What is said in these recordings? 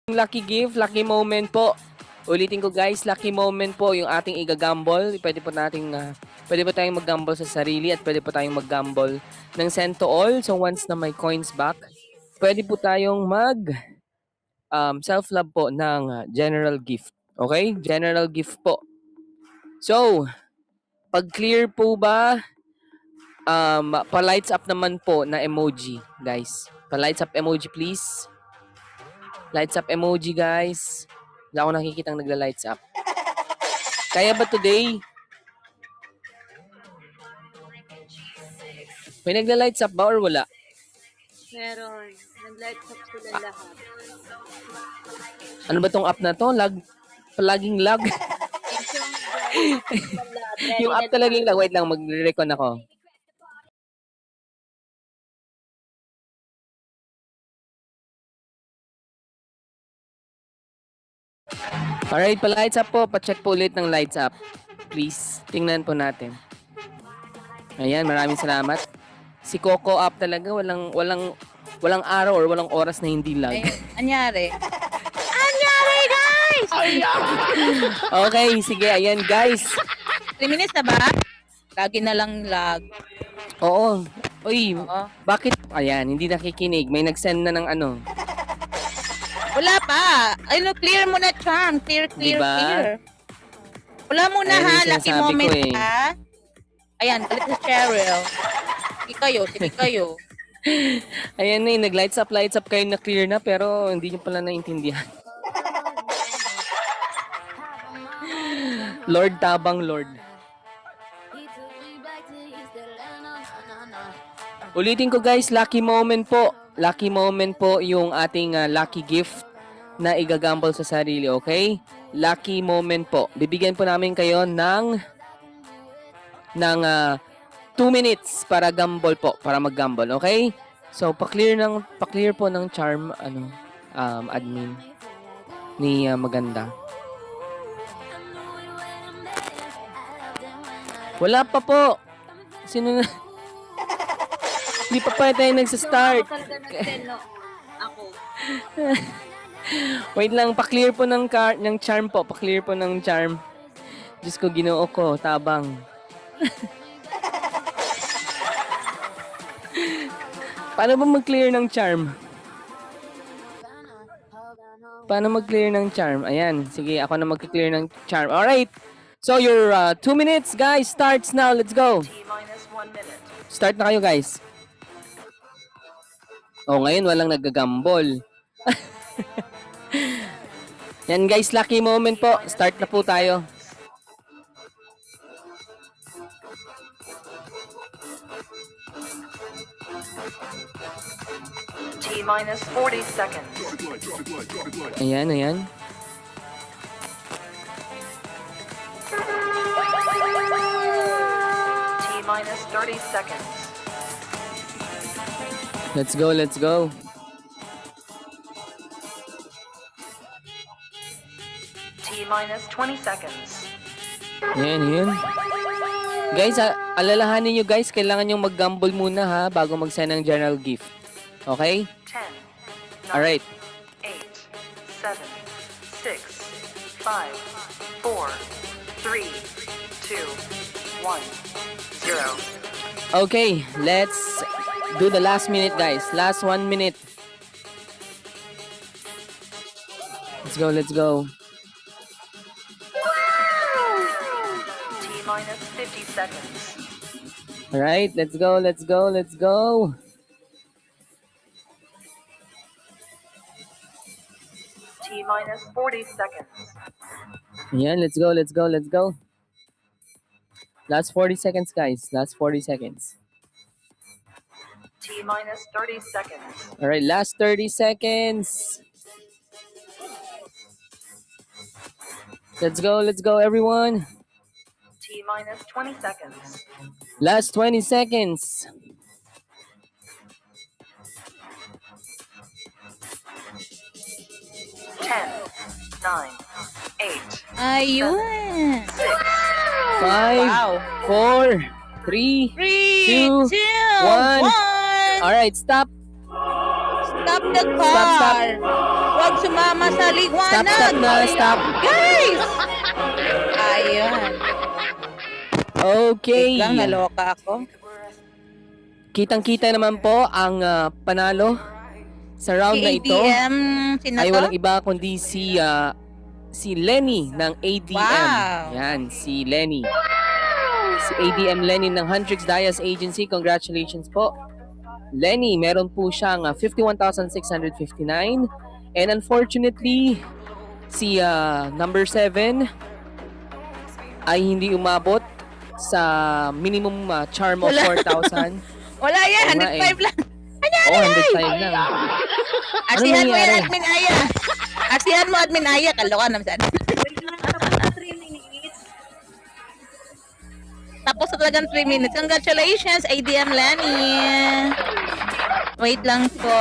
Lucky gift, lucky moment po. Ulitin ko guys, lucky moment po yung ating igagamble. Pwede po tayong mag-gamble sa sarili at pwede po tayong mag-gamble ng send to all. So once na may coins back, pwede po tayong self-love po ng general gift. Okay? General gift po. So, pag clear po ba, pa-lights up naman po na emoji, guys. Pa-lights up emoji please. Lights up emoji, guys. Wala akong nakikitang nagla-lights up. Kaya ba today? May nagla-lights up ba or wala? Meron. Nag-lights up sila lahat. Ano ba tong app na to? Palaging lag. Yung app talagang lag. Wait lang, magre-recon ako. Alright, pa-lights up po. Pa-check po ulit ng lights up. Please, tingnan po natin. Ayan, maraming salamat. Si Coco app talaga, walang araw or walang oras na hindi lag. Anyari? Anyari, guys! Okay, sige, ayan guys. 3 minutes na ba? Lagi na lang lag. Oo. Uy, Oo. bakit? Ayan, hindi nakikinig. May nag-send na ng ano. Wala pa. Ay, no, clear mo na, Cham. Clear. Diba? Wala muna Ayan ha. yung Lucky sinasabi moment ko eh. ha. Ayan, galit sa Cheryl. Sige kayo. Ayan na nag-lights up kayo na clear na pero hindi nyo pala naintindihan. Lord Tabang Lord. Ulitin ko guys, lucky moment po. Lucky moment po yung ating lucky gift na igagamble sa sarili, okay? Lucky moment po. Bibigyan po namin kayo ng 2 minutes para gamble po, para mag-gamble, okay? So, pa-clear po ng charm admin ni Maganda. Wala pa po. Sino na? Hindi pa tayo nagsa-start. Ako. Wait lang, pa-clear po ng charm po. Pa-clear po ng charm. Diyos ko, Ginoo ko, tabang. Paano ba mag-clear ng charm? Paano mag-clear ng charm? Ayan, sige, ako na mag-clear ng charm. Alright, so your 2 minutes, guys, starts now. Let's go. Start na kayo, guys. Oh, ngayon walang nagagambol. Yan, guys, lucky moment po. Start na po tayo. T-minus 40 seconds. Ayan. T-minus 30 seconds. Let's go. T-minus 20 seconds. Ayan. Guys, alalahanin nyo guys, kailangan nyo mag-gamble muna ha, bago mag-send ng general gift. Okay? 10, 9, Alright. 8, 7, 6, 5, 4, 3, 2, 1, 0. Okay, let's do the last minute, guys. Last 1 minute. Let's go. T-minus 50 seconds. Alright, let's go. T-minus 40 seconds. Ayan, let's go. Last 40 seconds, guys. Last 40 seconds. T-minus 30 seconds. Alright, last 30 seconds. Let's go, everyone. T-minus 20 seconds. Last 20 seconds. Ten, 9, 8, Ayun. 5, Wow. 4, 3, 3, 2, 2, 1. Alright, stop. Stop the car. Stop. Huwag sumama sa Stop, liwanag. stop na, stop. Guys! Ayun. Okay. Wait lang, naloka ako. Kitang-kita naman po ang panalo sa round na Si ito. ADM, sino Ay to? walang iba kundi si Lenny ng ADM. Wow. Yan, si Lenny. Si ADM Lenny ng Huntrix Dias Agency. Congratulations po. Lenny, meron po siyang 51,659. And unfortunately, si number 7 ay hindi umabot sa minimum charm of Wala. 4,000. Wala yan, Oo nga 105 lang. Oh, 105 lang. Arsihan mo yan, nangyari? Admin Aya. Arsihan mo, Admin Aya. Kaloka naman sana. Tapos na talagang 3 minutes. Congratulations, ADM Lenny. Wait lang po.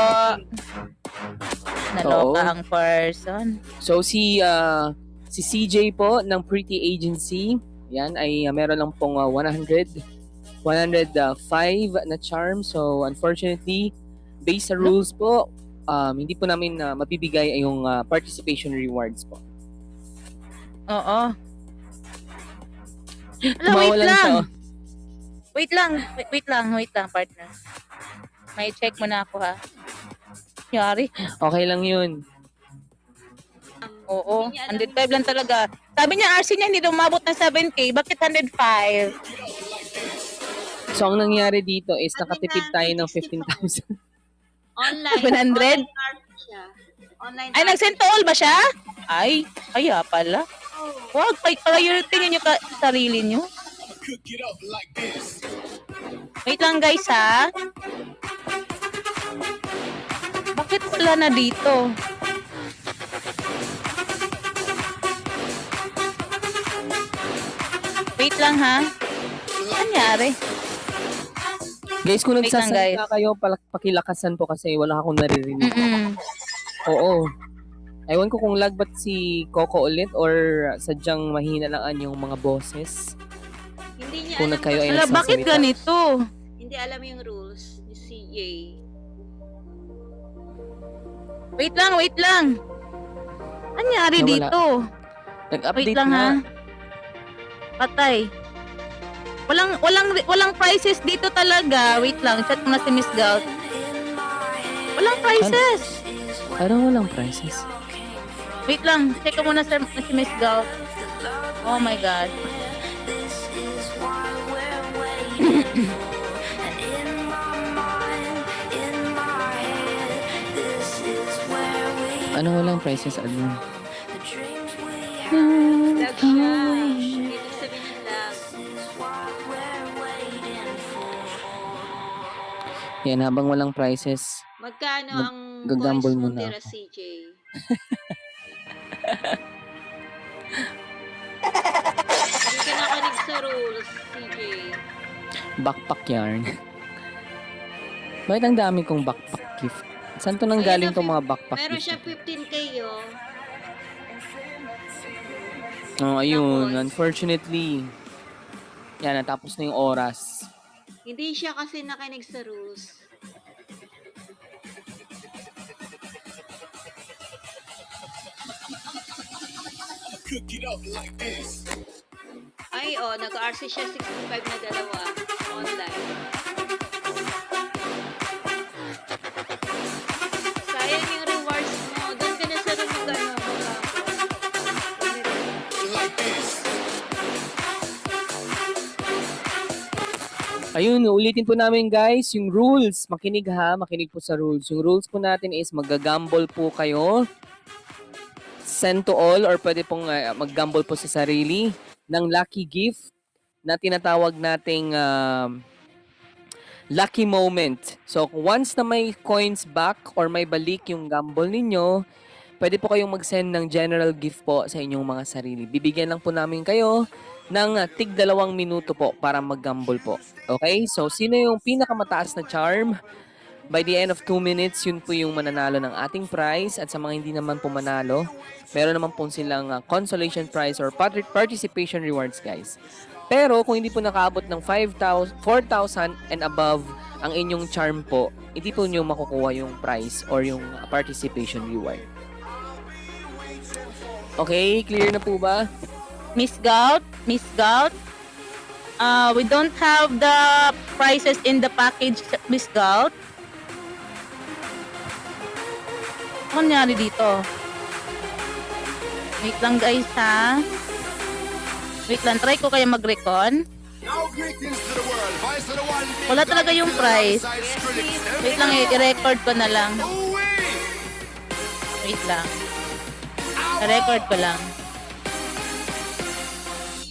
Naloka Oo. ang person. So si CJ po ng Pretty Agency, yan ay meron lang pong 105 na charm. So unfortunately, based sa rules po, hindi po namin mabibigay ay yung participation rewards po. Oo. Wait Tumawa lang siya. lang. Wait lang, partner. May check muna ako, ha. Yari. Okay lang yun. Oo, 105 lang talaga. Sabi niya, RC niya hindi daw umabot ng 7K. Bakit 105? So ang nangyari dito is nakatipid tayo ng 15,000. Online. 100? Siya. Online. Ay, nag-send to all ba siya? Ay, kaya pala. Wag, priority niyo sarili niyo. Wait lang guys, ha? Bakit wala na dito? Wait lang, ha? Ano nangyari? Guys, kung Wait lang, nagsasalita guys. kayo, pakilakasan po kasi wala akong naririnig. Mm-mm. Oo. Ewan ko kung lag ba't si Coco ulit or sadyang mahina lang yung mga boses. Hindi niya Kung alam kayo ay Wala, bakit nagsasalita. ganito? Hindi alam yung rules ni CJ. Wait lang. Ano nangyari Nawala. dito? Nag-update Wait lang, na. ha? Patay. Walang prices dito talaga. Wait lang, chat mo na si Miss Gout. Walang prices. Parang walang prices. Wait lang, check ko muna si Miss Gout. Oh my God. Ano walang prices, admin? Love siya. Hindi mo sabihin ng love. Yan, habang walang prices, Magkano Mag- ang gagamble coins mo muna tira, ako. CJ? Hindi ka nakinig sa rules, CJ. backpack yarn. Bakit ang dami kong backpack gift? Saan to nang Ayun galing na, tong mga backpack Meron gift? siya 15K, oh. Oh, ayun. Tapos? Unfortunately, yan, natapos na yung oras. Hindi siya kasi nakinig sa rules. Ay, oh, nag-RC siya 65 na dalawa online. Sayang yung rewards mo. Doon ka na sa ano, Ayun, ulitin po namin guys, yung rules. Makinig ha, makinig po sa rules. Yung rules po natin is magagamble po kayo. Send to all or pwede pong maggamble po sa sarili ng lucky gift na tinatawag nating lucky moment. So, once na may coins back or may balik yung gamble ninyo, pwede po kayong mag-send ng general gift po sa inyong mga sarili. Bibigyan lang po namin kayo ng tig 2 minuto po para mag-gamble po. Okay? So, sino yung pinakamataas na charm? By the end of 2 minutes, yun po yung mananalo ng ating prize. At sa mga hindi naman po manalo, meron naman po silang consolation prize or participation rewards, guys. Pero kung hindi po nakaabot ng 4,000 and above ang inyong charm po, hindi po nyo makukuha yung prize or yung participation reward. Okay, clear na po ba? Miss Gout, we don't have the prices in the package, Miss Gout. Ano nangyari dito? Wait lang guys ha. Wait lang, try ko kaya mag-recon. Wala talaga yung price. Wait lang, i-record ko na lang. Wait lang. I-record ko lang.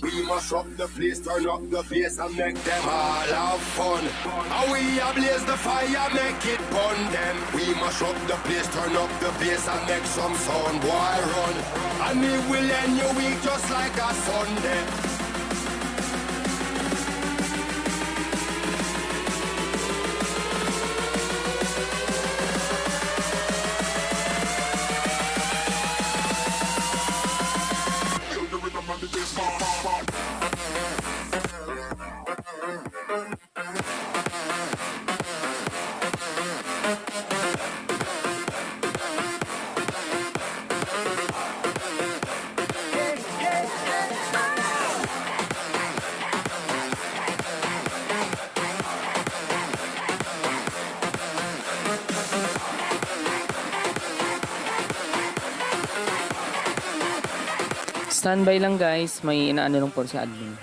We must up the place, turn up the bass and make them all have fun. And we ablaze the fire, make it burn them. We must up the place, turn up the bass and make some sound, boy run. And me will end your week just like a Sunday. Standby lang guys, may inaano lang po si admin.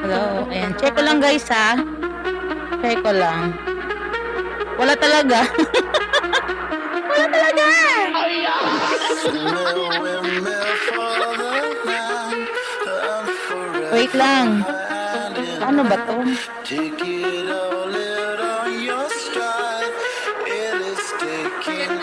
Hello, ayan. Check ko lang guys ha. Check ko lang. Wala talaga. Wala talaga. Wait lang. Ano ba to? Take it all out on your stride. It is taking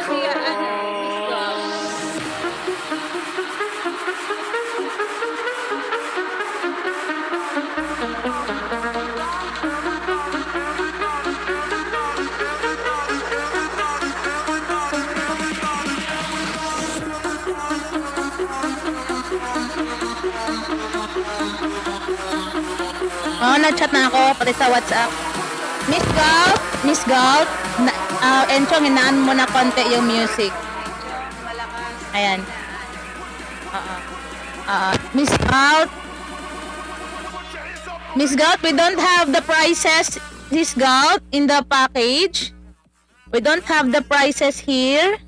Oh, na-chat na ako pati sa WhatsApp. Miss Gout, Enchong, hinaan mo na konti yung music. Ayan. Miss Gout, we don't have the prices, Miss Gout, in the package. We don't have the prices here.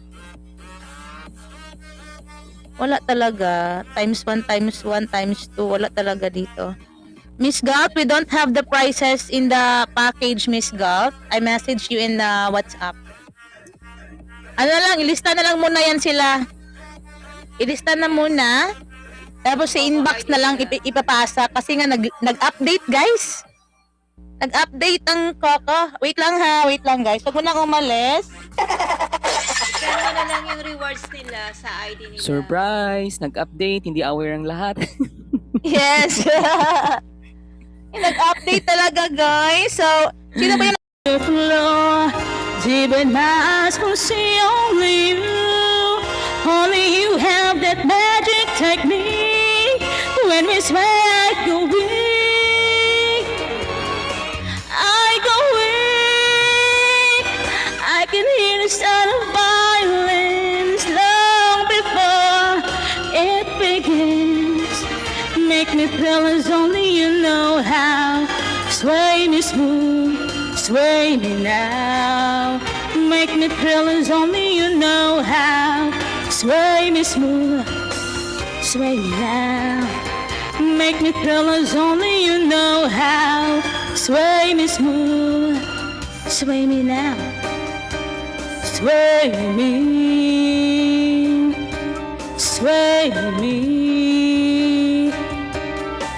Wala talaga. Times 1, times 1, times 2. Wala talaga dito. Miss Gout, we don't have the prices in the package, Miss Gout. I messaged you in the WhatsApp. Ano lang, ilista na lang muna yan sila. Ilista na muna. Tapos sa inbox na lang ipapasa kasi nga nag-update, guys. Nag-update ang Coco. Wait lang guys. Huwag mo nang umalis. Send mo na lang yung rewards nila sa ID nila. Surprise! Nag-update, hindi aware ang lahat. Yes. Nag-update talaga guys. So, sino ba yung flow? Deep in my eyes will see only you. Only you have that magic technique. When we sweat, go weak. I go weak. I can hear the sound of violence long before it begins. Make me feel as only you know how. Sway me smooth, sway me now. Make me feel as only you know how. Sway me smooth, sway me now. Make me feel as only you know how. Sway me smooth, sway me now. Sway me, sway me,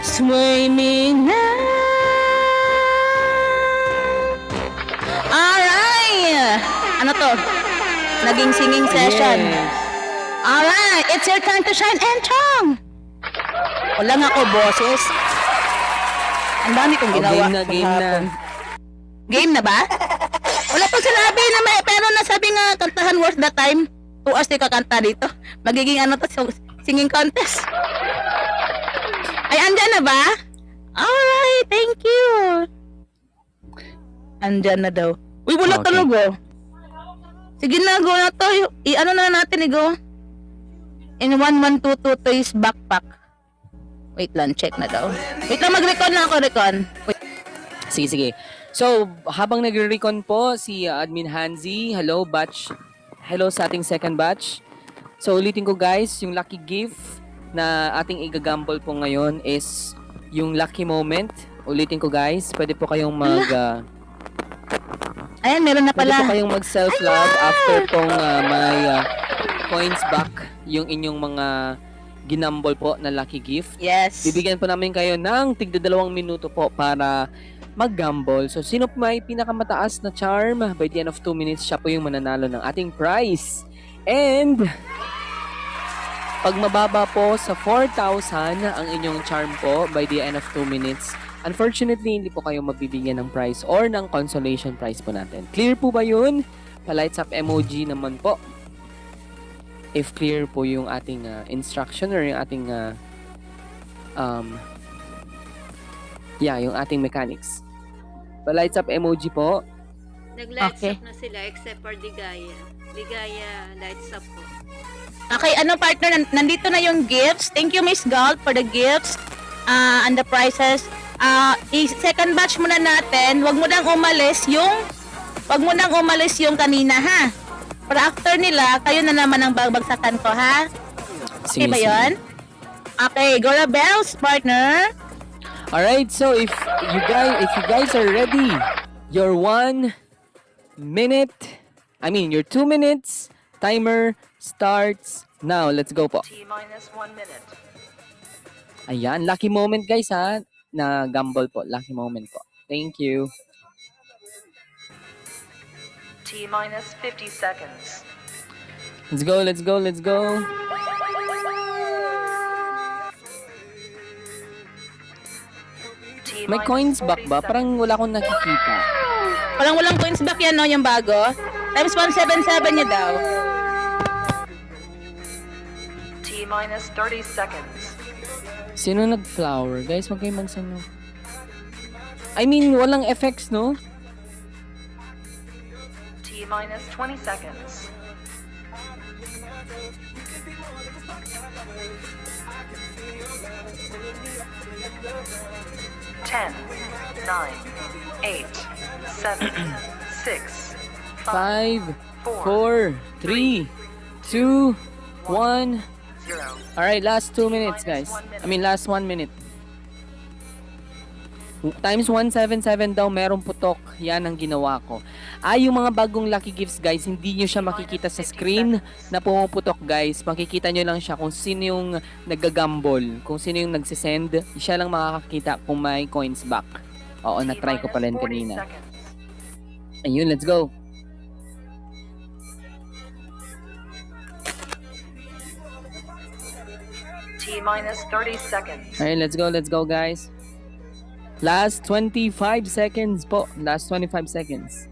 sway me now. Alright! Ano to? Naging singing session. Yes. Alright, it's your time to shine and chong! Wala nga ako boses. Ang dami kong Oh, ginawa. game na. maghapon. Game na ba? Wala pang sinabi na may, pero nasabi nga kantahan worth the time. 2 hours di kakanta dito. Magiging ano to, singing contest. Ay, andyan na ba? Alright, thank you. Andyan na daw. Uy, wala Okay. talaga. Sige na, go na to. I-ano na natin, go. In 1122 is backpack. Wait lang, check na daw. Wait lang, mag-recon na ako, recon. Wait. Sige. So, habang nagre-recon po si Admin Hanzi, hello batch. Hello sa ating second batch. So, ulitin ko guys, yung lucky gift na ating igagamble po ngayon is yung lucky moment. Ulitin ko guys, pwede po kayong Ayan, meron na pwede po pala. kayong mag-self-love after pong may coins back yung inyong mga ginambol po na lucky gift. Yes. Bibigyan po namin kayo ng tigda 2 minuto po para mag-gamble. So, sino po may pinakamataas na charm? By the end of 2 minutes, siya po yung mananalo ng ating prize. And, pag mababa po sa 4,000 ang inyong charm po by the end of 2 minutes, unfortunately, hindi po kayo mabibigyan ng prize or ng consolation prize po natin. Clear po ba yun? Pa-lights up emoji naman po. If clear po yung ating instruction or yung ating yung ating mechanics. Pa-lights up emoji po. Nag-lights Okay. up na sila except for Ligaya. Ligaya, lights up po. Okay, ano partner, nandito na yung gifts. Thank you, Miss Galt, for the gifts and the prizes. Second batch muna natin. Wag mo nang umalis yung kanina, ha? Para after nila, kayo na naman ang babagsakan ko, ha? Okay ba yun? Okay, Gora Bells, partner. Alright, so if you guys are ready, your 2 minutes timer starts now. Let's go po. T-minus 1 minute. Ayan, lucky moment guys ha. Na gamble po, lucky moment po. Thank you. T-minus 50 seconds. Let's go. May coins back ba? Parang wala akong nakikita. Walang coins back yan, no? Yung bago. Times 177 niya daw. T-minus 30 seconds. Sino nag-flower? Guys, wag kayong magsano. I mean, walang effects, no? T-minus 20 seconds. Ten, 9, 8, 7, 6, 5, 5, 4, 3, 2, 1. 0. Alright, last 2 minutes, guys. Last 1 minute. Times 177 daw, merong putok. Yan ang ginawa ko. Yung mga bagong lucky gifts, guys, hindi nyo siya makikita sa screen na pumuputok, guys. Makikita nyo lang siya kung sino yung nagagambol, kung sino yung nagsisend. Siya lang makakakita kung may coins back. Oo, T na-try ko minus pa rin 40 kanina. seconds. Ayun, let's go. T minus 30 seconds. Alright, let's go guys. Last 25 seconds po. Last 25 seconds.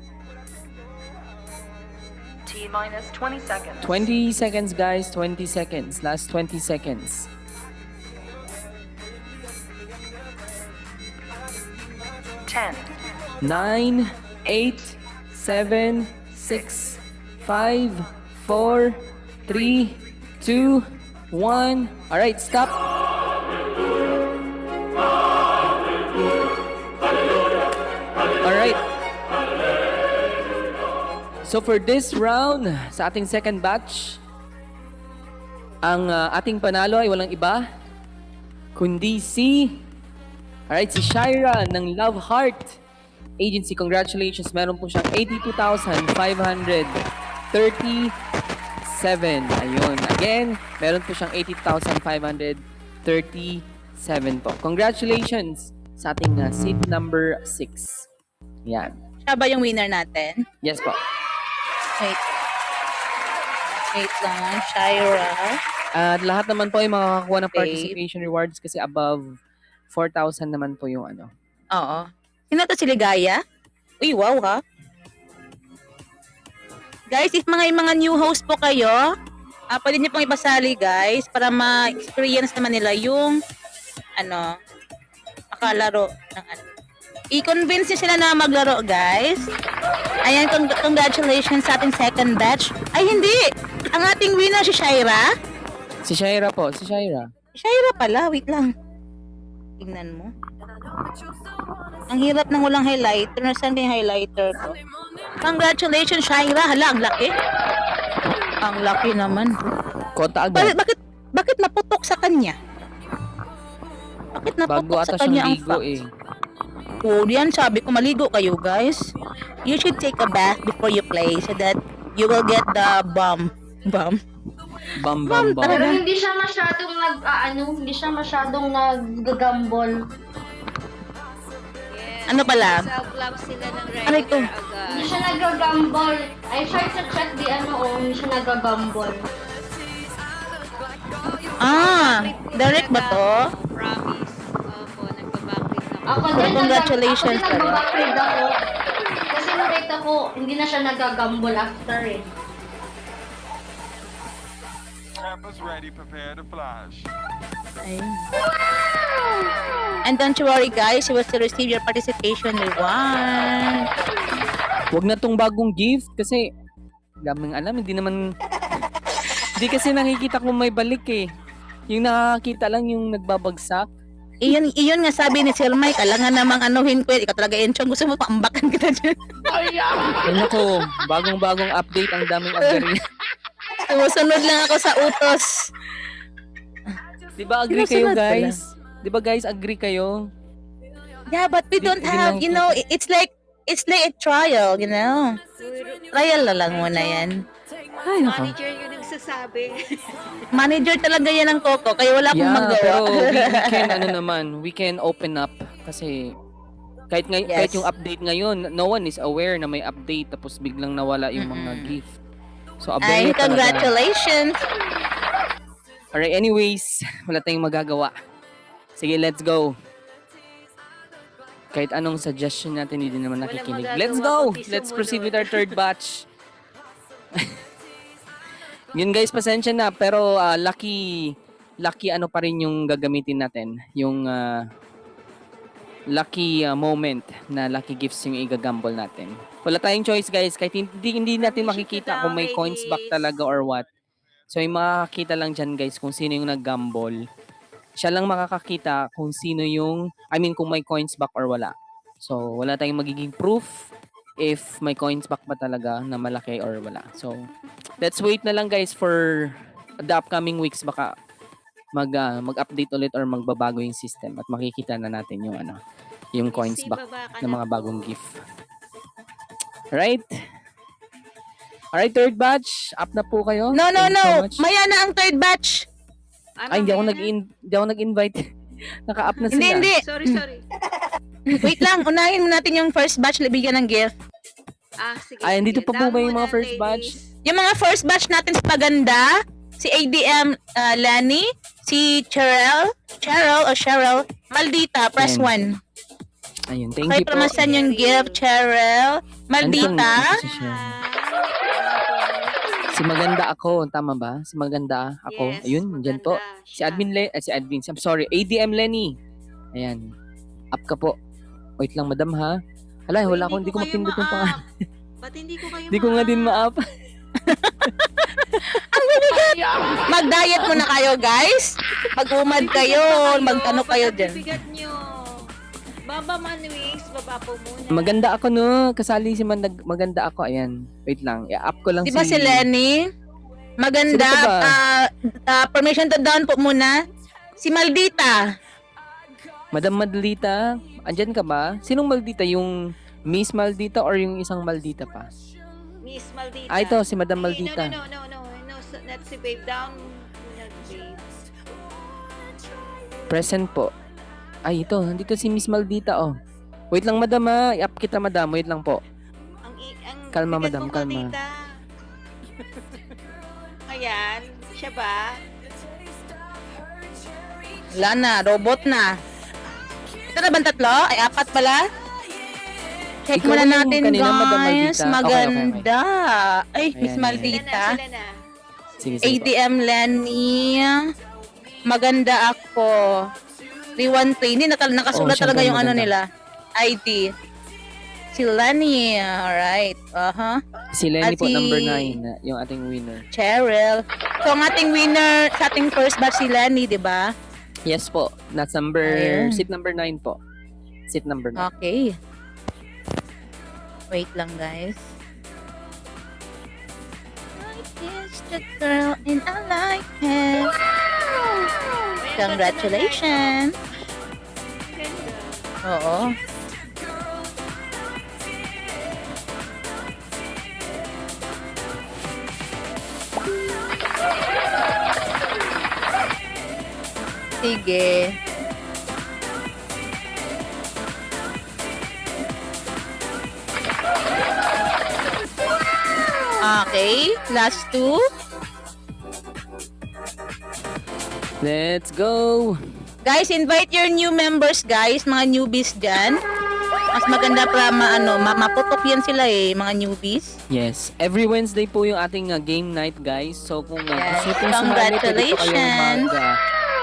T minus 20 seconds. 20 seconds guys, 20 seconds. Last 20 seconds. 10, 9, 8, 7, 6, 5, 4, 3, 2, 1. Alright, stop. Alright. So for this round, sa ating second batch, ang ating panalo ay walang iba, kundi alright, si Shaira ng Love Heart Agency. Congratulations, meron po siyang 82,537. Ayun, again, meron po siyang 82,537 po. Congratulations sa ating seat number 6. Yan. Siya ba yung winner natin? Yes po. Wait. Wait lang, Shaira. At lahat naman po ay makakakuha ng Wait. participation rewards kasi above 4,000 naman po yung ano. Oo. Sino to si Ligaya? Uy, wow ha. Guys, if mga new host po kayo, pwede niyo pong ipasali guys para ma-experience naman nila yung makalaro ng ano. I-convince niyo sila na maglaro guys. Ayan, congratulations sa ating second batch. Ay, hindi! Ang ating winner si Shaira. Si Shaira po, si Shaira. Shaira pala, wait lang. Tingnan mo. Ang hirap ng walang highlighter. Nasaan yung highlighter ko? Congratulations, Shaira. Hala, ang laki. Ang laki naman. Kota agad. Bakit naputok sa kanya? Bakit Bago naputok ata sa kanya siyang ang ligo facts? eh. Oh, yan sabi ko, maligo kayo guys. You should take a bath before you play so that you will get the bomb. Bam, bam, bam. Pero hindi siya masyadong hindi siya masyadong naggagambol. Yes. Ano pala? Self-love sila ng Aray ko. regular agad. Hindi siya naggagambol. I tried to check the hindi siya naggagambol. Direct ba to? Promise. Opo, nagbabacklit ako. Ako din, Congratulations ako din pala. nagbabackread ako. Kasi nakita ko, hindi na siya naggagambol after eh. Campus ready, prepare to flash. Ayun. And don't you worry guys, you will still receive your participation reward. Huwag na tong bagong gift kasi daming alam, hindi naman hindi kasi nakikita kung may balik eh. Yung nakakita lang yung nagbabagsak. Iyon nga sabi ni Sir Mike, kailangan namang anuhin ko. Ikaw talaga, Enchong, gusto mo paambakan kita dyan. Ay nako, bagong-bagong update, ang daming agarya. Sumusunod lang ako sa utos. Di ba agree kayo Sinusunod pala. guys? Di ba guys, agree kayo? Yeah, but we don't Di have, lang it's like a trial, Trial na lang muna yan. Ay nako. Manager yung nagsasabi. Manager talaga yan ng Coco, kaya wala akong Yeah, magawa. pero we can open up kasi kahit Yes. yung update ngayon, no one is aware na may update tapos biglang nawala yung mga gift. So Ay, update talaga. congratulations. Alright, anyways, wala tayong magagawa. Sige, let's go. Kahit anong suggestion natin, hindi naman Walang nakikinig. magagawa Let's go! kundi Let's sumunod. proceed with our third batch. Yun guys, pasensya na. Pero lucky ano pa rin yung gagamitin natin. Yung lucky moment na lucky gifts yung igagamble natin. Wala tayong choice guys. Kahit hindi natin makikita kung may coins back talaga or what. So yung makakakita lang dyan guys kung sino yung nag-gamble. Siya lang makakakita kung sino yung, kung may coins back or wala. So wala tayong magiging proof if may coins back ba talaga na malaki or wala. So let's wait na lang guys for the upcoming weeks. Baka mag-update ulit or magbabago yung system at makikita na natin yung yung coins Si back baba ka ng na mga po. bagong gift. Alright, third batch. Up na po kayo. No. Thank you so much. Maya na ang third batch. Ay, hindi ako nag-invite. Naka-up na sila. Hindi. Sorry. Wait lang, unahin mo natin yung first batch bigyan ng gift. Sige. Ay, andito sige. pa po Down ba yung muna, mga first batch? ladies. Yung mga first batch natin sa Paganda, si ADM Lani, si Cheryl, Maldita, press Yan. 1. Ayun, thank Okay, you po. promosan yung gift, Cheryl. Maldita. Andito siya. Si Maganda ako, tama ba? Si Maganda ako. Yes, Ayun, dyan po. maganda Si siya. I'm sorry, ADM Lenny. Ayan. Up ka po. Wait lang, madam ha. Hala, wala ko, hindi ko mapindot yung pangalan. Ba't hindi ko kayo Hindi ko nga din ma-up. Mag-diet muna kayo, guys. Mag-umad kayo, mag-ano kayo dyan. Bigat nyo. Baba Manwings, baba po muna. Maganda ako no. Kasali si Maganda ako. Ayan. Wait lang. I-up ko lang Di ba si Lenny? Maganda. Sino pa Permission to down po muna. Si Maldita. Madam Maldita. Andyan ka ba? Sinong Maldita? Yung Miss Maldita or yung isang Maldita pa? Miss Maldita. Ito, si Madam Hey, Maldita. No, not si Babe. Down muna, Babe. Present po. Ay, ito. Nandito si Miss Maldita, oh. Wait lang, madam, ha. I-up kita, madam. Wait lang po. Ang Kalma, bigat madam, mo, kalma. Maldita. Ayan. Siya ba? Wala na, robot na. Ito na bang tatlo? Ay, apat pala? Check Ikaw muna yung natin, kanina, Madam guys. Maldita. Okay. Maganda. Ay, Ayan, Miss ayan. Maldita. Sila na. Sige, sige po. ADM Lenny. Maganda ako. 313. Hindi, nakasulat Oh, talaga syempre, yung ano maganda. nila. ID. Si Lenny. Alright. Si Lenny At po, si- number 9. Yung ating winner. Cheryl. So, ang ating winner sa ating first batch si Lenny, di ba? Yes po. That's number... Ayan. Seat number 9 po. Seat number 9. Okay. Wait lang, guys. I kissed the girl and I like him. Congratulations. Ganda. Oo. Sige. Okay, last two. Let's go! Guys, invite your new members, guys, mga newbies dyan. Mas maganda para maputok yan sila mga newbies. Yes. Every Wednesday po yung ating game night, guys. So, kung Yes. gusto po sumali, pwede po kayong Congratulations.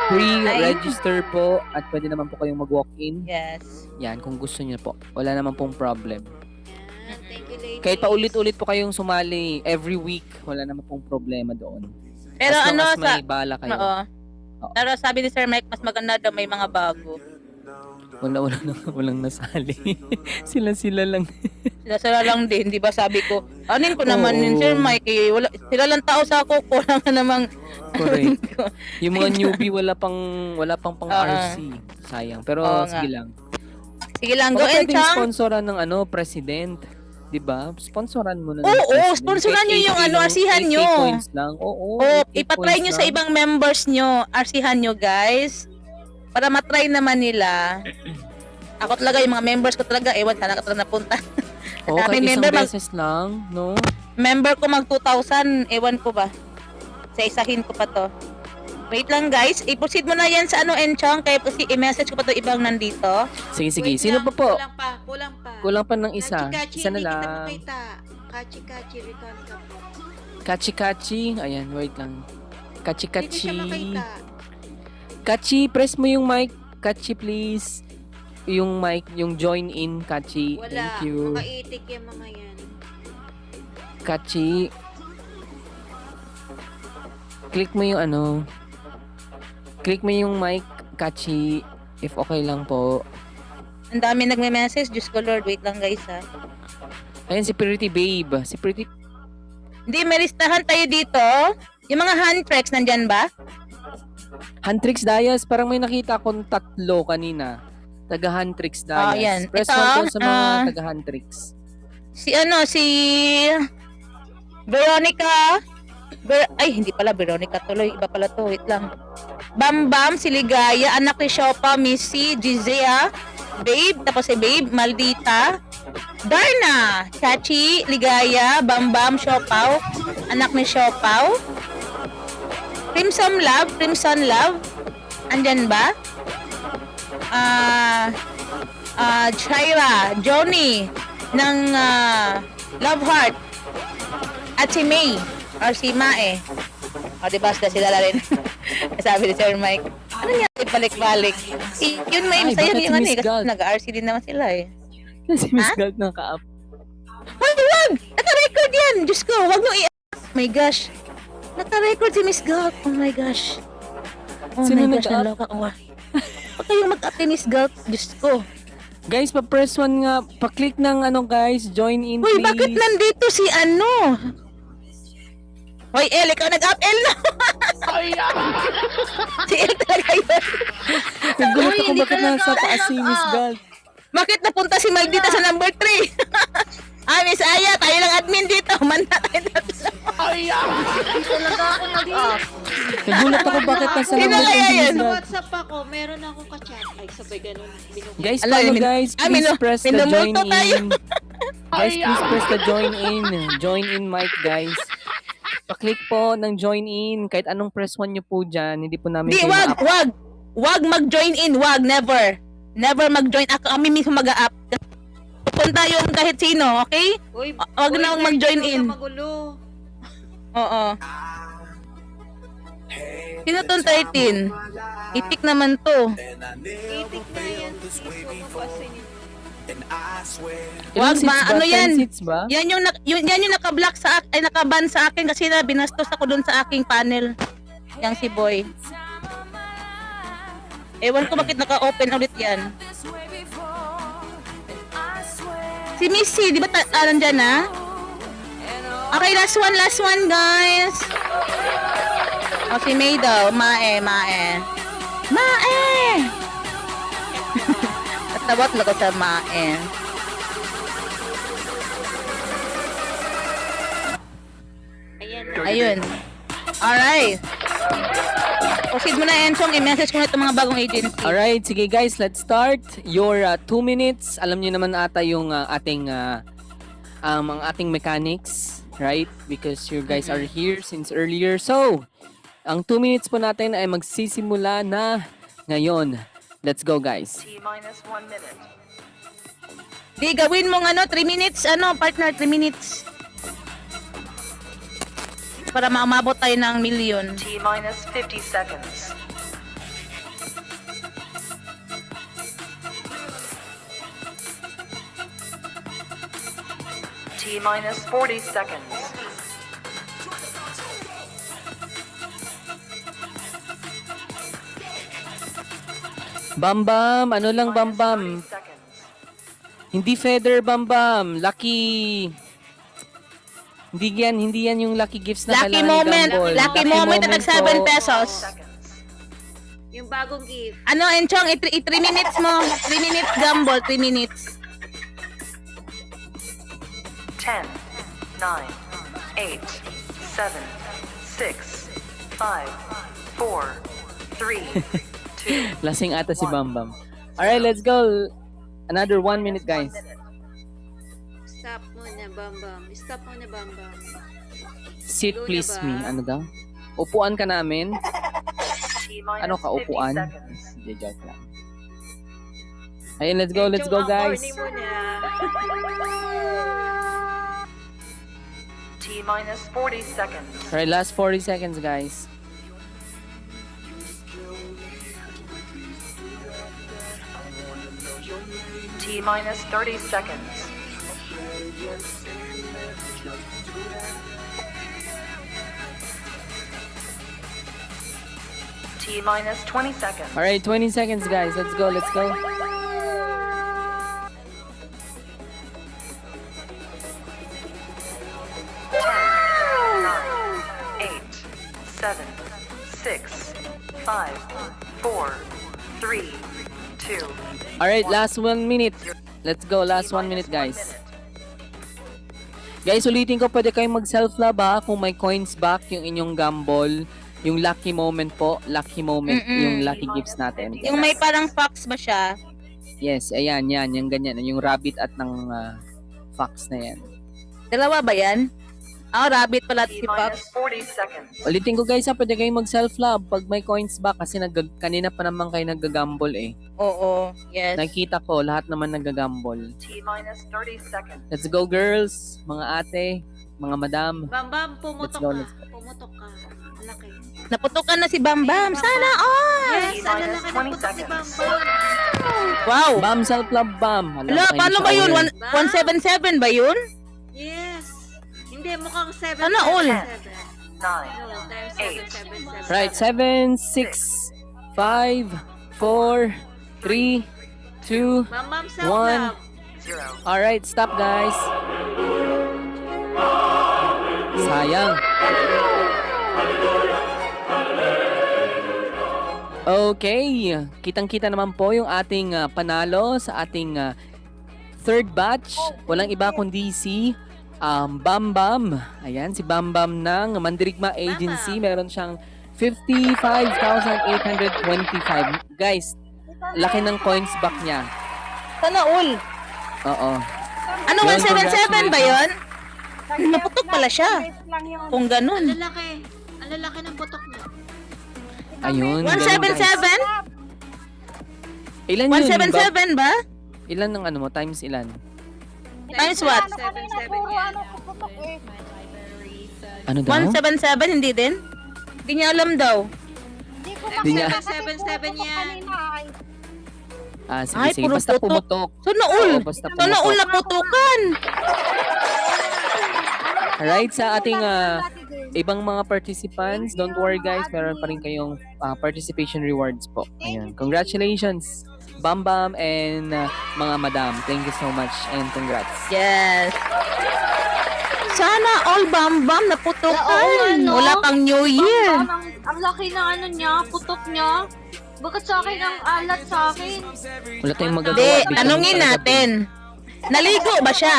pre-register po at pwede naman po kayong mag-walk-in. Yes. Yan, kung gusto niyo po. Wala naman pong problem. Yan. Thank you, ladies. Kahit pa ulit-ulit po kayong sumali every week, wala naman pong problema doon. Pero as long ano as may bala kayo. Oo. Pero sabi ni Sir Mike, mas maganda daw may mga bago. Walang nasali. Sila lang. Sila lang din, di ba sabi ko. Anin ko naman Oo. yun, Sir Mike. Wala, sila lang tao sa ako, kulang na namang. Correct. Yung mga newbie wala pang RC. Sayang. Pero Oo sige nga. lang. Sige lang, go Baka and pwedeng Chang. sponsoran ng president. 'Di ba? Sponsoran mo na. ng Oo, president. sponsoran nyo Kahit yung 80 arsihan 80 nyo. points lang. Oo. O, 80 ipatry points nyo sa lang. ibang members nyo. Arsihan nyo, guys. Para matry naman nila. Ako talaga, yung mga members ko talaga, ewan, sana ka talaga napunta. Oo, Sabi, kahit isang member, beses lang, no? Member ko mag 2,000, ewan ko ba. Sa isahin ko pa to. Wait lang, guys. I-proceed mo na yan sa Enchong. Kaya kasi i-message ko pa to ibang nandito. Sige, sige. Wait Sino lang, pa po? Kulang pa. Kulang pa ng isa. Kachi-kachi, Isa na hindi kita lang. makita. Kachi-kachi, return ka po. Kachi-kachi. Ayan, wait lang. Hindi ko siya Kachi-kachi. makita. Kachi, press mo yung mic. Kachi, please. Yung mic, yung join in, Kachi. Wala. Thank you. Mga itik yung mga yan. Kachi. Click mo yung Click mo yung mic, Kachi. If okay lang po. Ang dami nagme-message. Diyos ko Lord, wait lang guys ha. Ayan si Pretty Babe. Si Pretty... Hindi, may listahan tayo dito. Yung mga hand tracks, nandyan ba? Huntrix Dias. Parang may nakita akong 3 kanina. Taga Huntrix Dias. yan. Press Ito, 1 po sa mga ah, taga Huntrix. Si Veronica. Ay, hindi pala Veronica tuloy. Iba pala to. Wait lang. Bam Bam, si Ligaya, anak ni Shopa, Missy, Gizea, Babe, tapos si Babe, Maldita, Darna, Chachi, Ligaya, Bambam, Siopaw, anak ni Siopaw, Crimson Love, andyan ba? Chaira, Johnny, ng Love Heart, at si May, or si Mae. O, diba, sila rin. Sabi ni Sir Mike, ano nga, balik-balik. Yun may Ay, masaya bakit yung ano si eh, Miss kasi Gal? nag-RC din naman sila eh. Si Miss Ha? Galt naka-up. Wag! Naka-record yan! Diyos ko, wag nyo Oh my gosh. Naka-record si Miss Galt. Oh my gosh. Oh Sino my gosh, nag-up? naloka ko. Huwag kayong mag-up ni Miss Galt. Diyos ko. Guys, pa-press 1 nga. Pa-click ng ano guys, join in Uy, please. bakit nandito si ano? Hoy, El, ikaw nag-up, El na! Si El talaga yun. Nagulat Uy, ako hindi bakit ka nasa nag-up. taas si Miss Galt. Bakit napunta si Maldita sa number 3? Miss Aya, tayo lang admin dito. Manda tayo tatlo. Hindi talaga ako nag-up. Nagulat ako bakit nasa Sino number kaya 10 si Miss yun? Sa Galt. WhatsApp ako, meron ako ka-chat. Ay, sabay ganun. Binubuhay. Guys, Ala, follow min- guys. Ah, Please minu- press the minumulto join tayo. in. Guys, please press the join in. Join in mic, guys. Pa-click po ng join in. Kahit anong press 1 nyo po dyan, hindi po namin Di, kayo wag, ma-up. wag. Wag mag-join in. Wag, never. Never mag-join. Kami mismo mag-up. Punta yung kahit sino, okay? Uy, Wag na akong mag-join huwag in. ka magulo. Oo. Sino tong 13? Itik naman to. Itik na yan. Please, huwag mo pasin. Ilang Wag seats ba? ba? Ano 10 yan? seats ba? Yan yung, yan yung naka-block sa ay naka-ban sa akin kasi na binastos ako dun sa aking panel. Yang si Boy. Ewan ko bakit naka-open ulit yan. Si Missy, di ba nandyan na? Okay, last one guys. O si May daw, Mae. At tawat lang ko sa Mae. Ayan. Ayun. Alright. Proceed mo na, Enchong. I-message ko na itong mga bagong agency. Alright, sige guys, let's start. Your 2 minutes. Alam niyo naman ata yung ating mechanics, right? Because you guys are here since earlier. So, ang 2 minutes po natin ay magsisimula na ngayon. Let's go guys. T-minus 1 minute. Di, gawin mong 3 minutes, partner, 3 minutes. Para maumabot tayo ng milyon. T-minus 50 seconds. T-minus 40 seconds. Bambam, ano lang Bambam? 30 seconds. Hindi feather Bambam, lucky. Hindi yan yung lucky gifts na Lucky kailangan ni moment. Gumball. Lucky moment na po. 7 pesos. Seconds. Yung bagong gift. Enchong, 3 minutes mo. 3 minutes, Gumball, 3 minutes. 10, 9, 8, 7, 6, 5, 4, 3, 2, Lasing ata si Bambam. Alright, let's go. Another 1 minute guys. Stop muna, Bambam. Stop muna, Bambam. Sit Go na please ba? me. Ano daw? Upuan ka namin. T-minus Ano ka, 50 upuan? seconds. Hindi, joke lang. Ayun, let's go guys. Ang corny mo na. T-minus 40 seconds. Alright, last 40 seconds guys. T-minus 30 seconds. T-minus 20 seconds. Alright, 20 seconds guys. Let's go. 8, 7, 6, 5, 4, 3, 2. Alright, last 1 minute. Let's go. Last 1 minute guys. Guys, ulitin ko, pwede kayong mag-self-love ha kung may coins back yung inyong Gumball. Yung lucky moment po. Lucky moment. Yung lucky gifts natin. Yung may parang fox ba siya? Yes, ayan, yan. Yung ganyan. Yung rabbit at ng fox na yan. Dalawa ba yan? Rabbit pala T si minus Fox. 40 seconds. Ulitin ko guys, pwede kayong mag-self-love pag may coins ba kasi kanina pa naman kayo nag-gamble eh. Oo, yes. Nakikita ko, lahat naman nag-gamble. T minus 30 seconds. Let's go girls, mga ate, mga madam. Bam, Let's pumutok go, ka. let's go. Pumutok ka. Ang laki. Naputukan na si Bam Bam. Sana all! Yes, ang laki ng putok ni Bam Bam. Wow! Bam, self-love, bam. Hala, paano ba yun? 177 ba yun? Yes. Hindi, mukhang 7. Sana all. 9, No, times 7, 7, 7. Right, 7, 6, 5, 4, 3, 2, Bam, self-love. 0. alright, stop guys. Sayang. Okay, kitang-kita naman po yung ating panalo sa ating third batch. Walang iba kundi si Bam Bam. Ayan, si Bam Bam ng Mandirigma Agency. Meron siyang 55,825. Guys, laki ng coins back niya. Sana all. Oo. Ano, Yun, 177 ba yun? Naputok pala siya. Kung Ang ganun. lalaki. Ang lalaki ng putok niya. Ayun. ganun, guys. 177? Ilan yun? 177 ba? Ilan ng ano mo? Times ilan? Times what? 7, 7 yan. Ano daw? 177, hindi din? Hindi niya alam daw. Di niya. 7, 7 yan. Sige, Ay, sige. puro Basta putok. pumutok. Sana all. Oo, basta Sana all pumutok. naputukan. Alright, sa ating ibang mga participants, don't worry guys, meron pa rin kayong participation rewards po. Ayun. Congratulations, Bam Bam and mga madam. Thank you so much and congrats. Yes. Sana all Bam Bam Oo, naputukan. ano? Wala pang New Year. Ang laki ng ano niya, putok niya. Bakit sa akin ang alat sa akin? Wala tayong magagawa. Hindi, Bigyan tanungin mo talaga, natin. Naligo ba siya?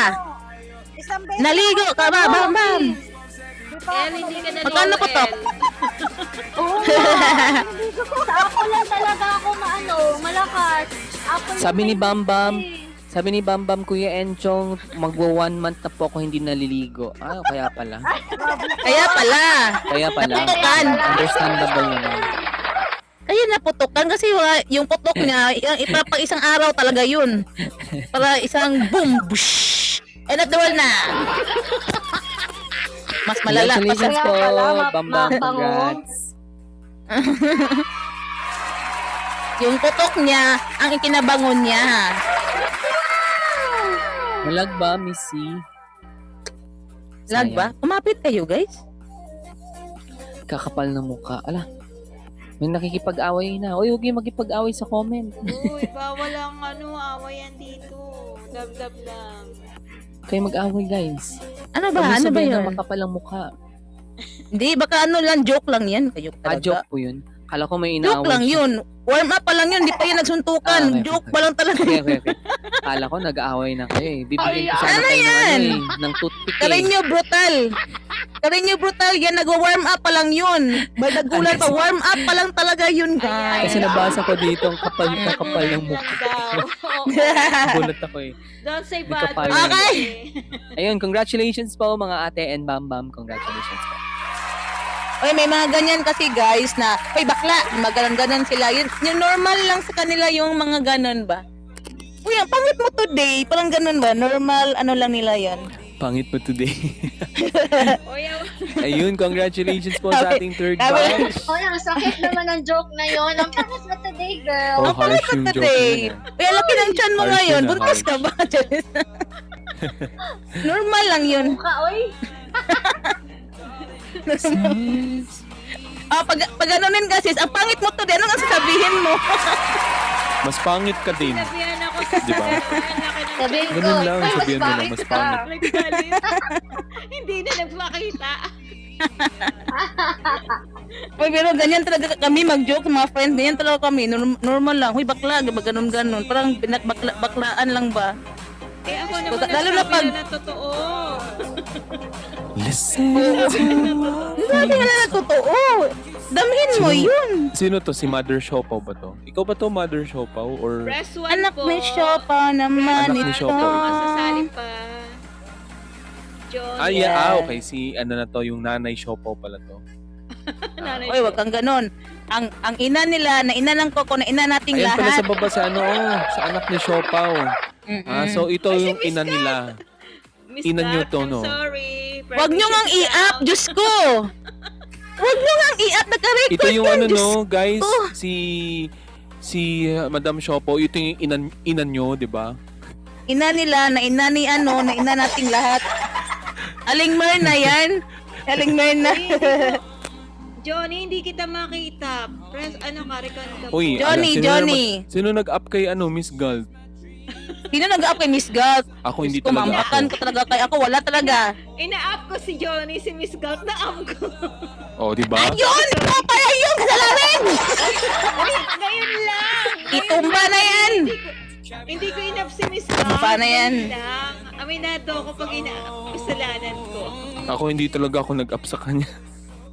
Naligo ka ba, Bam Bam? Hindi ka na Magkano putok? Oo, sa ako lang talaga ako malakas. Ako lang Sabi ni may Bam Bam, gusto eh. Sabi ni Bam Bam, Kuya Enchong, magwa 1 month na po ako hindi naliligo. Kaya pala. Kaya pala. Kaya pala. Naputukan. Understandable naman. Kaya naputukan kasi yung putok niya, pag isang araw talaga yun. Para isang boom, bush. End of the world na. Mas malala. Congratulations po, Kaya pala, Bam Bam. mabango. Congrats. Yung putok niya, ang ikinabangon niya. Malag ba, Missy? Lag Sayang. ba? Kumapit kayo, guys. Kakapal na mukha. Ala, may nakikipag-away na. Uy, huwag yung makipag-away sa comment. Uy, bawal ang awayan dito. Dab-dab lang. Kayo mag-away, guys. Ano ba? Huwag Ano ba sabihin na yun? makapal ang mukha. Hindi, baka ano lang, joke lang yan. Kayo talaga. Joke po yun. Kala ko may Joke inaaway lang siya. yun. Warm up pa lang yun, di pa yun nagsuntukan. Okay. Joke pa lang talaga. Okay. Kala ko nag-aaway na kayo eh. Bibigyan ko sana Ano kayo ng, yan? ng toothpick eh. Karinyo brutal. Karinyo brutal yan, nag-warm up pa lang yun. Nagulan pa, warm up pa lang talaga yun, guys. Kasi nabasa ko dito ang kakapal ng mukha. Gulat ako eh. Don't say May bad kapal words. yan. Okay. Ayun, congratulations po mga ate and Bam Bam. Congratulations po. Oy, may mga ganyan kasi guys na, oy bakla, maganon-ganon sila. Yung normal lang sa kanila yung mga ganon ba? Uy, ang pangit mo today, parang ganon ba? Normal, ano lang nila yan. Pangit mo today. Uy, Ayun, congratulations po sa ating third batch. Oy, ang sakit naman ng joke na yun. Ang pangit mo today, girl. Oh, harsh yung joke Today. na yan. Uy, ang laki ng tiyan mo Harsh ngayon. yun, Buntis ka ba? Normal lang yun. Mukha, oy. Pag ganonin kasi, ang pangit mo today, ano nga sasabihin mo? Mas pangit ka din. sabihan ako sa Di ba? Sabihin ko, Ganun lang, "Uy, mas sabihan mo lang, pangit mas ka." pangit. Naggalit. Hindi na nagpakita. Uy, pero ganyan talaga kami mag-joke sa mga friends. Ganyan talaga kami. Normal lang. Huy, bakla, ganon-ganon. Parang baklaan lang ba? Eh ako naman Lalo na nagsabi pag- na totoo. Listen. Sabi nga na totoo. Damhin mo yun. Sino to? Si Mother Siopaw ba to? Ikaw ba to, Mother Siopaw? Or Press 1 Anak po. ni Siopaw naman Anak ni ito. Siopaw. Masasali pa. John. Yeah. okay. Si ano na to, yung nanay Siopaw pala to. Nanay Oy, siya. wag kang ganon. Ang ina nila, na ina ng Coco, na ina nating Ayan pala lahat. sa baba sa ano, sa anak ni Siopaw. So ito yung ina nila. Miss Ina niyo Kat, to, I'm no? sorry. Wag nyo ngang i-up, Diyos ko. Wag nyo ngang i-up, nagka-record Ito yung yan, ano Diyos no, guys, ko. si Madam Siopaw, ito yung inan nyo, di ba? Ina nila, na ina ni ano, na ina nating lahat. Aling Myrna yan. Aling Myrna. Johnny, hindi kita makita. Press, record ka po. Uy, Johnny, sino Johnny. sino nag-up kay Miss Galt? Sino nag-up kay Miss Galt? Ako hindi Diyos ko, talaga mamakan ako. ko talaga kay ako. Wala talaga. Ina-up ko si Johnny, si Miss Galt, na-up ko. Oh, di ba? Ayun! Ikaw pala yung kasalanan! Ngayon lang. Itumba na yan! Hindi ko in-up si Miss Galt. Tumba na yan. Ngayon lang. Aminado ako pag ina-up kasalanan ko. Ako hindi talaga ako nag-up sa kanya.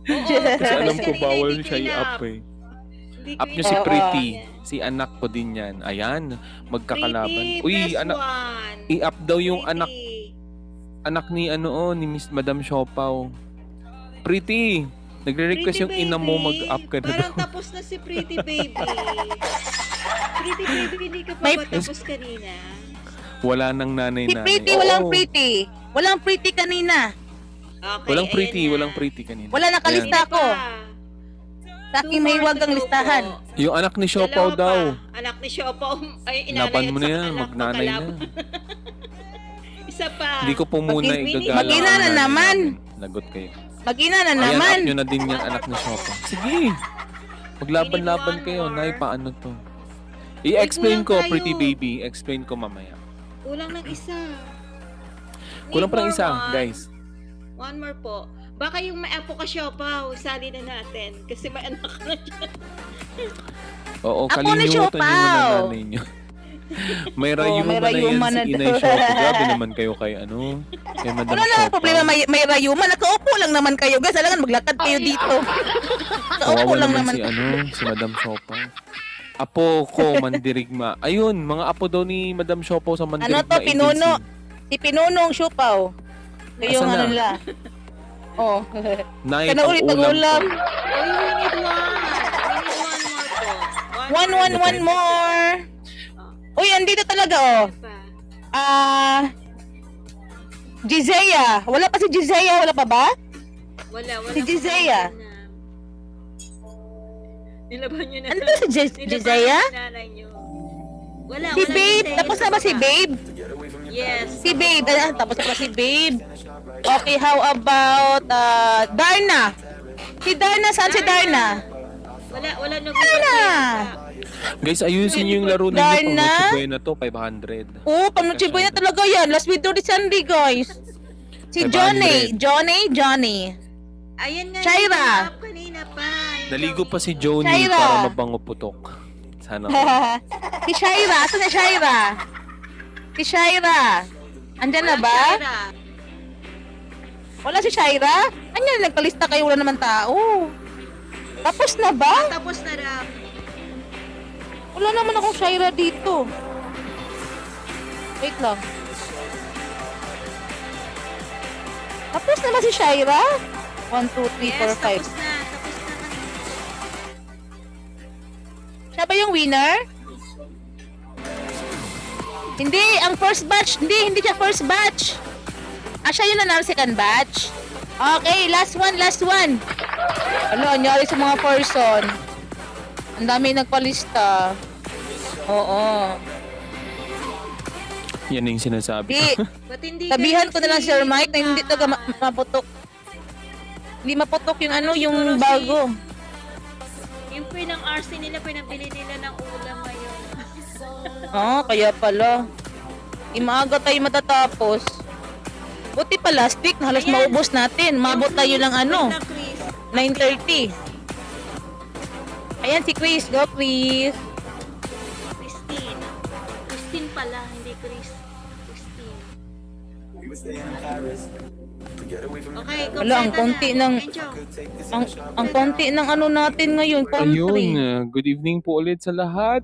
Oo, Kasi alam ko kanina bawal hindi ko siya i-up in-up. eh. Hindi ko Up nyo si in-up. Pretty. Si anak ko din yan. Ayan, magkakalaban. Pretty, Uy, press anak, 1. i-up daw yung Pretty. anak ni ni Miss Madam Siopaw. Pretty, nagre-request Pretty yung ina mo baby. mag-up ka na Parang daw. tapos na si Pretty Baby. Pretty Baby, hindi ka pa May- ba tapos kanina? Wala nang Si nanay-nanay. Pretty, Oo. walang Pretty. Walang Pretty kanina. Okay, Walang ayan pretty, na. walang pretty kanina. Wala nakalista Ayan. ako. Sa aking may wag ang listahan. Yung anak ni Siopaw Dalawa daw. pa. Anak ni Siopaw. Ay, inanay Laban at mo na saka yan, anak, magnanay na. magkalaban. Isa pa. Hindi ko po muna igagalang. mag-ina ang na nanay naman. namin. Lagot kayo. Mag-ina na Ayan, naman. up nyo na din yan, anak ni Siopaw. Sige. Maglaban-laban kayo. Nay, paano to? I-explain ko, Kulang tayo. pretty baby. Explain ko mamaya. Kulang ng isa. Kulang Need pa ng more isa, one. guys. One more po. Baka yung may apo ka Siopaw, sali na natin. Kasi may anak na dyan. Oo, Ako ni kalimutan nyo muna Siopaw. nanay nyo. May Oo, rayuma may na yan rayuma na si Inay daw. Siopaw. Grabe naman kayo kay kay Madam Wala na Siopaw. problema, may rayuma. Nakaupo lang naman kayo, guys. Alangan, maglakad kayo dito. Nakaupo Kawawa lang naman naman. si Madam Siopaw. Apo ko, Mandirigma. Ayun, mga apo daw ni Madam Siopaw sa Mandirigma Ano to, Pinuno? Agency. Si Pinunong Siopaw. Yung Asan na? ano nila. Oh. Nay, Kana ulit ang ulam. Oh, we need one. We need one more po. One more. Uy, andito talaga, oh. Pa. Gisea. Wala pa si Gisea, wala pa ba? Wala. Si Gisea. Nilaban nyo na. Ano to si Gisea? Nanay nyo. Wala. Si wala Babe. Gisea Tapos sa na ba si baba. Babe? Yes. Si Babe. Tapos na ba si Babe? Okay, how about Darna? Si Darna, saan si Darna? Wala na. Darna! Guys, ayusin nyo yung laro ninyo. Darna? Pang Noche na to, 500. Oo, pang-chiboy na talaga yan. Last video ni Sunday, guys. Si 500. Johnny. Ayan nga. Shaira. Up kanina pa. Yung Naligo pa si Johnny. Joni Shaira. para mabango putok. Sana ko. Si Shaira. Asan si Shaira? Si Shaira. Andyan na ba? Shaira. Wala si Shaira? Anyan, nagkalista kayo. Wala naman tao. Tapos na ba? Tapos na raw. Wala naman akong Shaira dito. Wait lang. Tapos na ba si Shaira? 1, 2, 3, Yes, 4, 5. tapos na. Tapos na kanina. Siya ba yung winner? Hindi, ang first batch. Hindi siya first batch. Siya yun na second batch. Okay, last one. Ano, anyari sa mga person. Ang dami nagpalista. Oo. Yan yung sinasabi. Di, Ba't hindi sabihan kayo ko na lang Sir Mike na hindi talaga maputok. Hindi maputok yung ano, yung siguro bago. Yung pinang RC nila, pinabili nila ng ulam ngayon. Kaya pala. Maaga tayo matatapos. Buti pa last week, halos Ayan. maubos natin. Mabot tayo lang ano, Wait lang, Chris. 9:30. Ayan si Chris. Go, Chris. Christine. Christine pala, hindi Chris. Christine. Okay, go Wala, ang konti ng ang konti ng ano natin ngayon, Ayun, country. good evening po ulit sa lahat.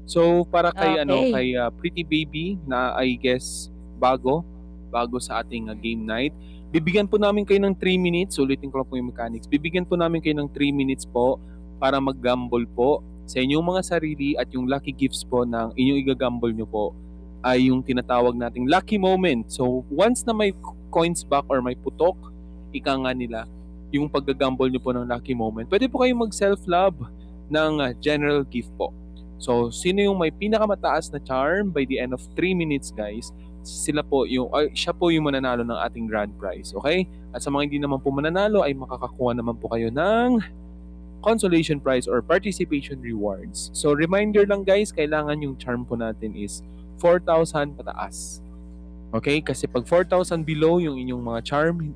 So, para kay Okay. kay Pretty Baby na I guess bago sa ating game night, bibigyan po namin kayo ng 3 minutes. Ulitin ko lang po yung mechanics. Bibigyan po namin kayo ng 3 minutes po para mag-gamble po sa inyong mga sarili, at yung lucky gifts po ng inyong igagamble nyo po ay yung tinatawag nating lucky moment. So, once na may coins back or may putok, ika nga nila, yung paggagamble nyo po ng lucky moment, pwede po kayong mag-self-love ng general gift po. So, sino yung may pinakamataas na charm by the end of 3 minutes, guys, siya po yung mananalo ng ating grand prize, okay? At sa mga hindi naman po mananalo ay makakakuha naman po kayo ng consolation prize or participation rewards. So, reminder lang guys, kailangan yung charm po natin is 4,000 pataas. Okay? Kasi pag 4,000 below yung inyong mga charm,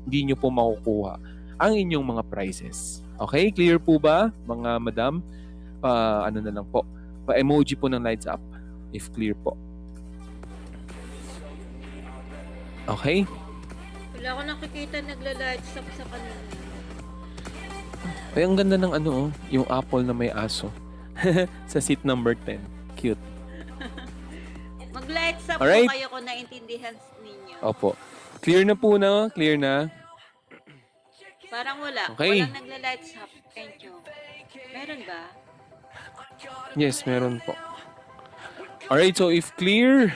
hindi nyo po makukuha ang inyong mga prizes. Okay? Clear po ba, mga madam? Ano na lang po. Pa-emoji po ng lights up if clear po. Okay? Wala ko nakikita nagla-lights up sa kanila. Ay, ang ganda ng yung apple na may aso. Sa seat number 10. Cute. Mag-lights up Alright. po kayo kung naintindihan ninyo. Opo. Clear na po na? Clear na? Parang wala. Okay. Walang nagla-lights up. Thank you. Meron ba? Yes, meron po. Alright, so if clear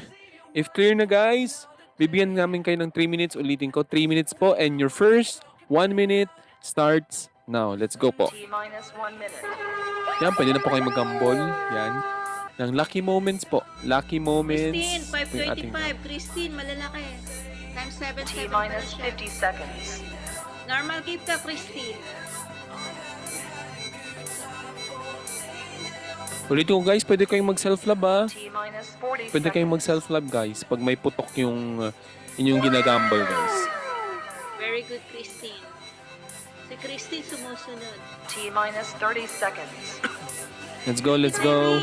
na guys, bibigyan namin kayo ng 3 minutes. Ulitin ko, 3 minutes po. And your first 1 minute starts now. Let's go po. T-minus 1 minute. Yan, pwede na po kayo mag-gambol. Yan. Ng lucky moments po. Lucky moments. Christine, Ito yung ating- 525. Christine, malalaki. Times 7, 7 T-minus 50 seconds. Normal gift ka, Christine. Ulitin ko guys, pwede kayong mag-self-love ha. T-minus 40 Pwede kayong seconds. mag-self-love guys pag may putok yung inyong ginagamble guys. Very good, Christine. Si Christine sumusunod. T-minus 30 seconds. Let's go, let's go.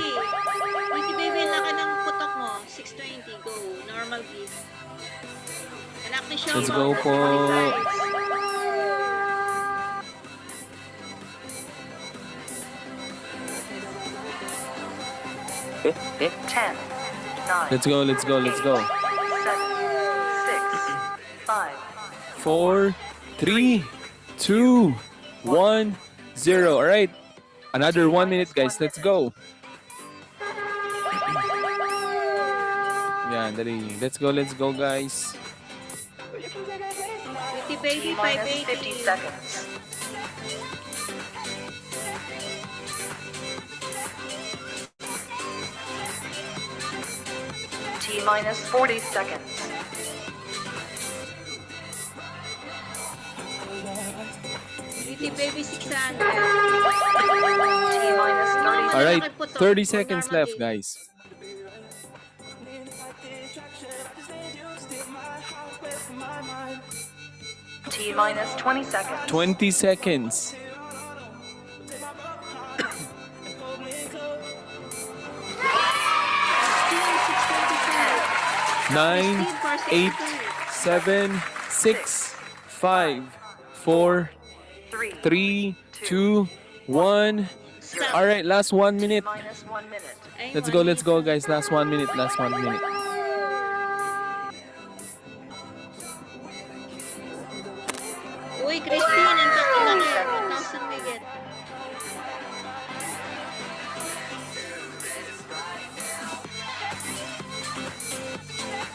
Pretty baby, laki ng putok mo. 620, go. Normal gift. Anak ni Sean. Let's go po. Ten, nine, Let's go, let's go, let's go. 7, 6, 5, 4, 3, 2, 1, 0. Alright. Another 1 minute guys. Let's go. Yan, dali. Let's go guys. Pretty baby, T-minus 50 580. seconds. T-minus 40 seconds. Pretty baby, 600. T-minus 30 Alright. Malaki putok. 30 seconds Normal left gift. guys. T-minus 20 seconds. 20 seconds. 9, 8, 7, 6, 5, 4, 3, 3, 2, 1. Alright, last 1 minute. minus 1 minute. Ay, Let's go guys. Last 1 minute, last 1 minute. Uy, Christine, ang laki. 1,000 may get.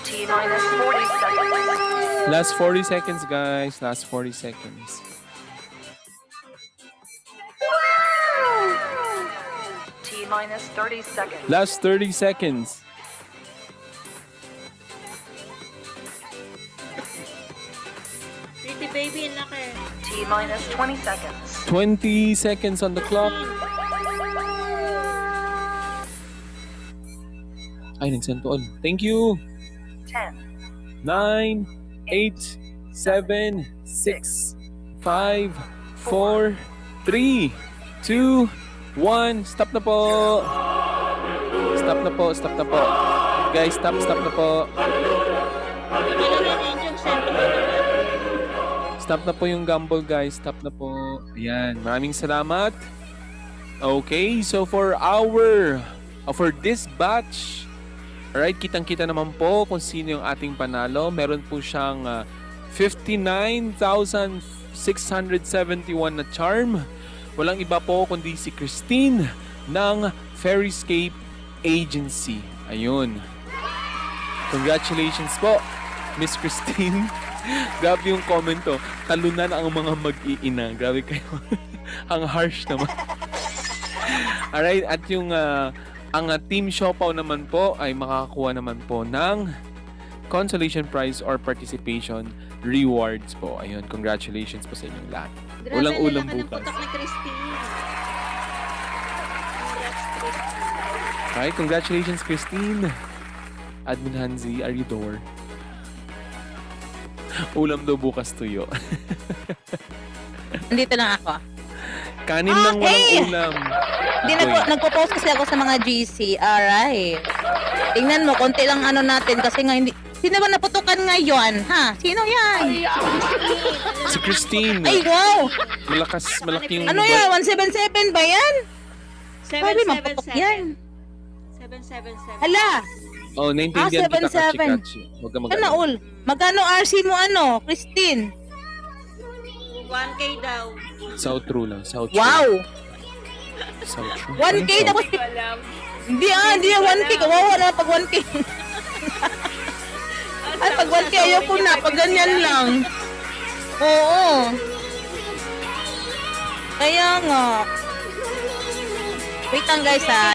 T-minus 40 seconds. Last 40 seconds, guys. Last 40 seconds. T-minus 30 seconds. Last 30 seconds. Pretty baby, ang laki. T-minus 20 seconds. 20 seconds on the clock. Ay, nagsend to all. Thank you. 10, 9, 8, 7, 6, 5, 4, 3, 2, 1. Stop na po. Stop na po. Stop na po. Guys, stop na po. Nakalagay na yung sentiment naman. Stop na po yung gamble, guys. Stop na po. Ayan. Maraming salamat. Okay, so for this batch, alright, kitang-kita naman po kung sino yung ating panalo. Meron po siyang 59,671 na charm. Walang iba po kundi si Christine ng Fairyscape Agency. Ayun. Congratulations po, Miss Christine. Grabe yung comment to. Talunan ang mga mag-iina. Grabe kayo. Ang harsh naman. Alright, at yung ang Team Siopaw naman po ay makakakuha naman po ng consolation prize or participation rewards po. Ayun, congratulations po sa inyong lahat. Grabe, Walang ulam lalaki ng bukas. putok ni Christine. Congrats, Christine. Alright, congratulations Christine. Admin Hanzi, Aridor. Ulam daw bukas tuyo. Nandito lang ako. Kanin lang walang Okay. ulam. Hindi nagpo-post kasi ako sa mga GC. Alright. Tingnan mo, konti lang ano natin kasi nga hindi... Sino ba naputukan ngayon? Ha? Sino yan? Si Christine. Ay, wow! Malaki yung... Ano yan? 177 ba yan? Sabi, maputok 777. yan. 777. Hala! Oh, naintindihan kita 77. kachi-kachi. Huwag ka Ano, mag-alala. Ul? Magkano RC mo ano, Christine? 1K daw. South true lang. South true. Wow! South true. 1K Anong tapos... Hindi ko alam. Hindi hindi 1K. Kawawa na pag 1K. Ay, pag 1K ayaw ko na. Pag ganyan lang. Oo. Kaya nga. Wait lang guys ha.